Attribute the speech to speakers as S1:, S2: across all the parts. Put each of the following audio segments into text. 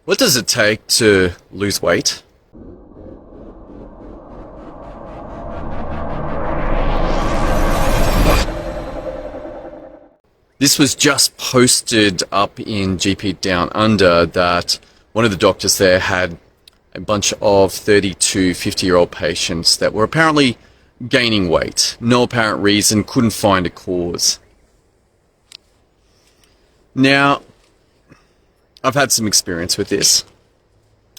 S1: What does it take to lose weight? This was just posted up in GP Down Under that one of the doctors there had a bunch of 30 to 50-year-old patients that were apparently gaining weight. No apparent reason, couldn't find a cause. Now, I've had some experience with this.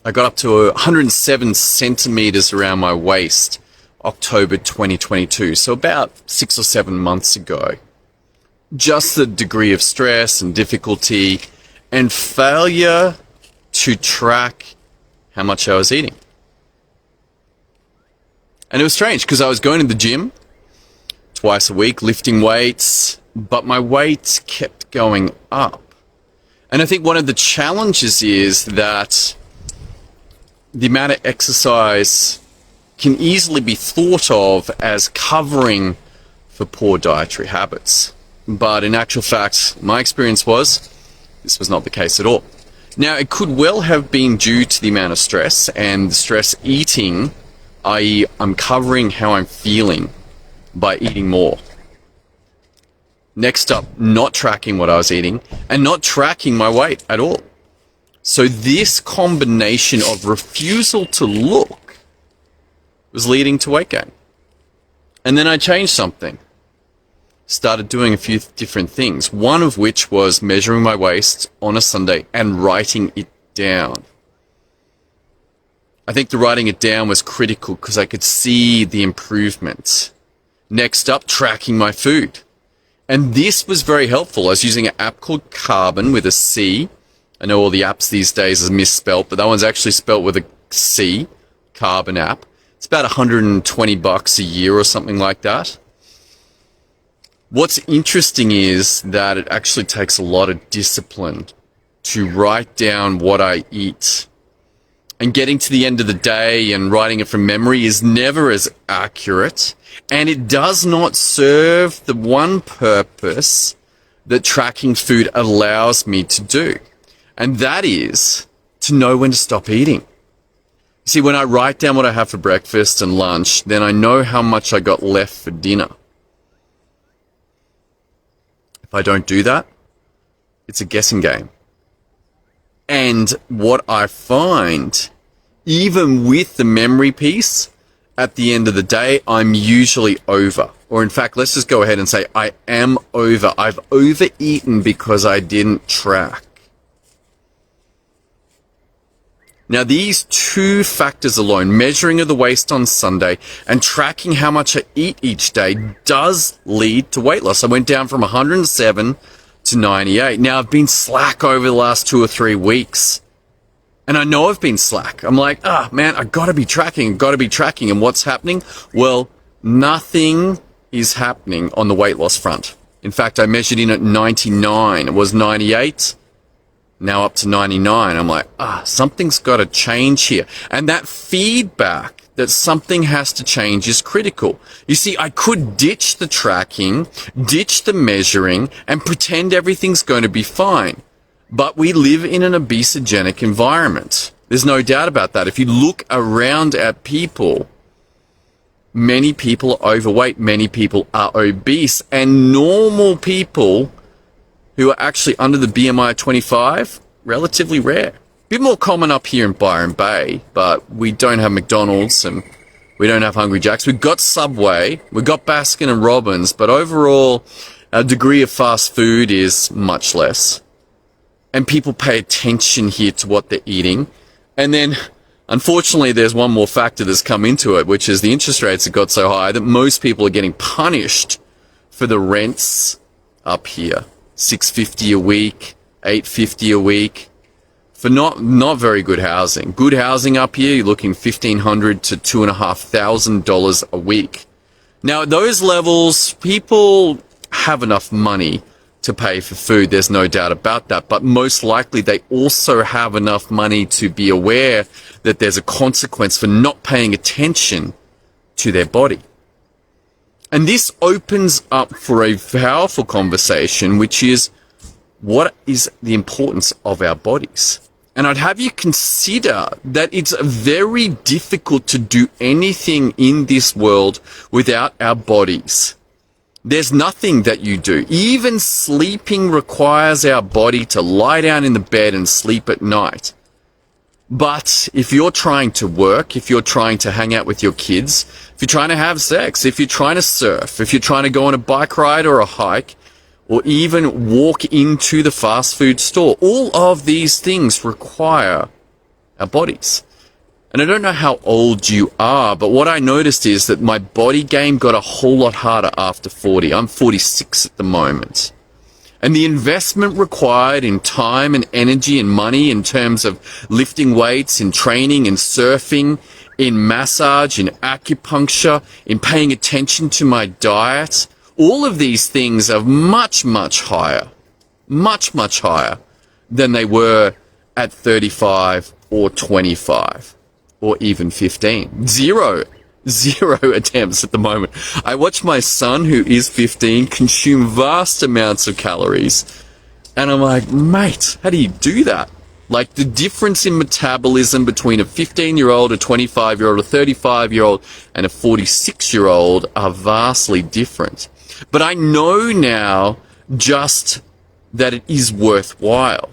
S1: I got up to 107 centimeters around my waist, October 2022, so about 6 or 7 months ago. Just the degree of stress and difficulty and failure to track how much I was eating. And it was strange because I was going to the gym twice a week, lifting weights, but my weight kept going up. And I think one of the challenges is that the amount of exercise can easily be thought of as covering for poor dietary habits. But in actual fact, my experience was this was not the case at all. Now, it could well have been due to the amount of stress and stress eating, i.e. I'm covering how I'm feeling by eating more. Next up, not tracking what I was eating and not tracking my weight at all. So this combination of refusal to look was leading to weight gain. And then I changed something. Started doing a few different things, one of which was measuring my waist on a Sunday and writing it down. I think the writing it down was critical because I could see the improvement. Next up, tracking my food. And this was very helpful. I was using an app called Carbon with a C. I know all the apps these days are misspelt, but that one's actually spelt with a C, Carbon app. It's about $120 a year or something like that. What's interesting is that it actually takes a lot of discipline to write down what I eat. And getting to the end of the day and writing it from memory is never as accurate. And it does not serve the one purpose that tracking food allows me to do. And that is to know when to stop eating. See, when I write down what I have for breakfast and lunch, then I know how much I got left for dinner. If I don't do that, it's a guessing game. And what I find, even with the memory piece, at the end of the day, I'm usually over. Or in fact, let's just go ahead and say I am over. I've overeaten because I didn't track. Now, these two factors alone, measuring of the waist on Sunday and tracking how much I eat each day, does lead to weight loss. I went down from 107 to 98. Now, I've been slack over the last 2 or 3 weeks. And I know I've been slack. I'm like, man, I gotta be tracking. And what's happening? Well, nothing is happening on the weight loss front. In fact, I measured in at 99. It was 98. Now up to 99. I'm like, something's got to change here. And that feedback that something has to change is critical. You see, I could ditch the tracking, ditch the measuring, and pretend everything's going to be fine. But we live in an obesogenic environment. There's no doubt about that. If you look around at people, many people are overweight, many people are obese, and normal people who are actually under the BMI of 25, relatively rare. A bit more common up here in Byron Bay, but we don't have McDonald's and we don't have Hungry Jack's. We've got Subway, we've got Baskin and Robbins, but overall, our degree of fast food is much less. And people pay attention here to what they're eating. And then, unfortunately, there's one more factor that's come into it, which is the interest rates have got so high that most people are getting punished for the rents up here. $650 a week, $850 a week, for not very good housing. Good housing up here, you're looking $1,500 to $2,500 a week. Now, at those levels, people have enough money to pay for food. There's no doubt about that. But most likely, they also have enough money to be aware that there's a consequence for not paying attention to their body. And this opens up for a powerful conversation, which is, what is the importance of our bodies? And I'd have you consider that it's very difficult to do anything in this world without our bodies. There's nothing that you do. Even sleeping requires our body to lie down in the bed and sleep at night. But if you're trying to work, if you're trying to hang out with your kids, if you're trying to have sex, if you're trying to surf, if you're trying to go on a bike ride or a hike, or even walk into the fast food store, all of these things require our bodies. And I don't know how old you are, but what I noticed is that my body game got a whole lot harder after 40. I'm 46 at the moment. And the investment required in time and energy and money in terms of lifting weights, in training, in surfing, in massage, in acupuncture, in paying attention to my diet, all of these things are much, much higher than they were at 35 or 25 or even 15. Zero attempts at the moment. I watch my son, who is 15, consume vast amounts of calories. And I'm like, mate, how do you do that? Like, the difference in metabolism between a 15-year-old, a 25-year-old, a 35-year-old, and a 46-year-old are vastly different. But I know now just that it is worthwhile.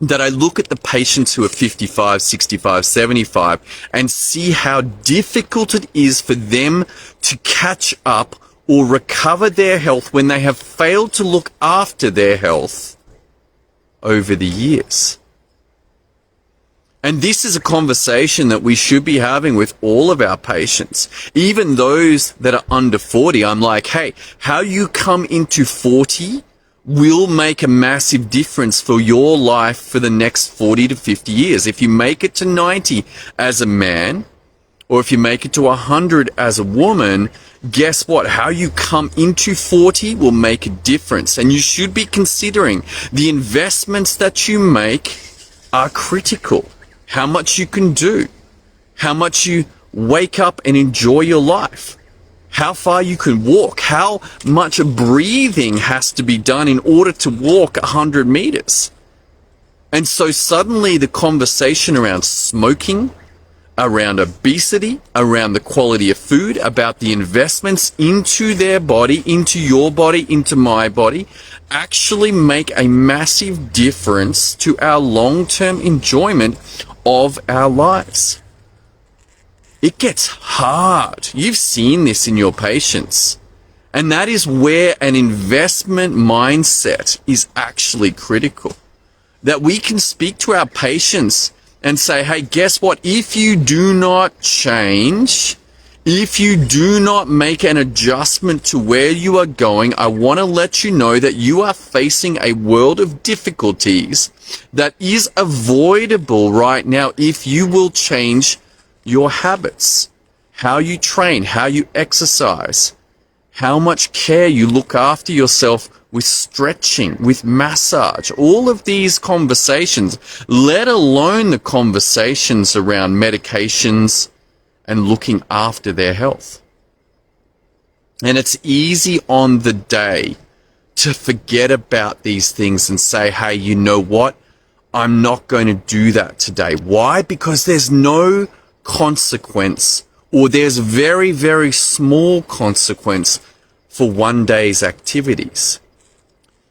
S1: That I look at the patients who are 55, 65, 75 and see how difficult it is for them to catch up or recover their health when they have failed to look after their health over the years. And this is a conversation that we should be having with all of our patients, even those that are under 40. I'm like, hey, how you come into 40 will make a massive difference for your life for the next 40 to 50 years. If you make it to 90 as a man, or if you make it to 100 as a woman, guess what? How you come into 40 will make a difference. And you should be considering the investments that you make are critical. How much you can do, how much you wake up and enjoy your life, how far you can walk, how much breathing has to be done in order to walk 100 meters. And so suddenly the conversation around smoking, around obesity, around the quality of food, about the investments into their body, into your body, into my body, actually make a massive difference to our long-term enjoyment of our lives. It gets hard. You've seen this in your patients. And that is where an investment mindset is actually critical. That we can speak to our patients and say, hey, guess what? If you do not change, if you do not make an adjustment to where you are going, I want to let you know that you are facing a world of difficulties that is avoidable right now if you will change your habits, how you train, how you exercise, how much care you look after yourself with stretching, with massage, all of these conversations, let alone the conversations around medications and looking after their health. And it's easy on the day to forget about these things and say, hey, you know what? I'm not going to do that today. Why? Because there's no consequence, or there's very, very small consequence for one day's activities.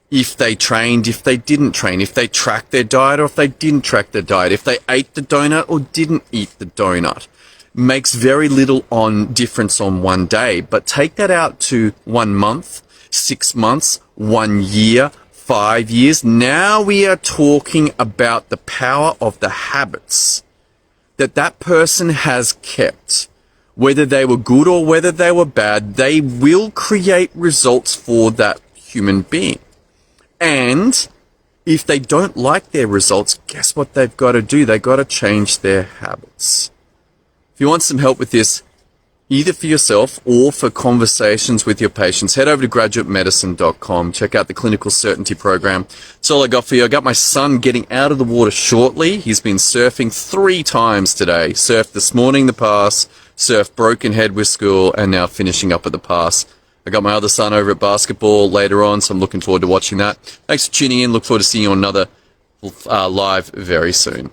S1: If they trained, if they didn't train, if they tracked their diet or if they didn't track their diet, if they ate the donut or didn't eat the donut, makes very little difference on one day. But take that out to 1 month, 6 months, 1 year, 5 years. Now we are talking about the power of the habits that person has kept. Whether they were good or whether they were bad, they will create results for that human being. And if they don't like their results, guess what they've got to do? They've got to change their habits. If you want some help with this, either for yourself or for conversations with your patients, head over to GraduateMedicine.com. Check out the Clinical Certainty Program. That's all I got for you. I got my son getting out of the water shortly. He's been surfing 3 times today. Surfed this morning, the pass, surfed Broken Head with school, and now finishing up at the pass. I got my other son over at basketball later on, so I'm looking forward to watching that. Thanks for tuning in. Look forward to seeing you on another live very soon.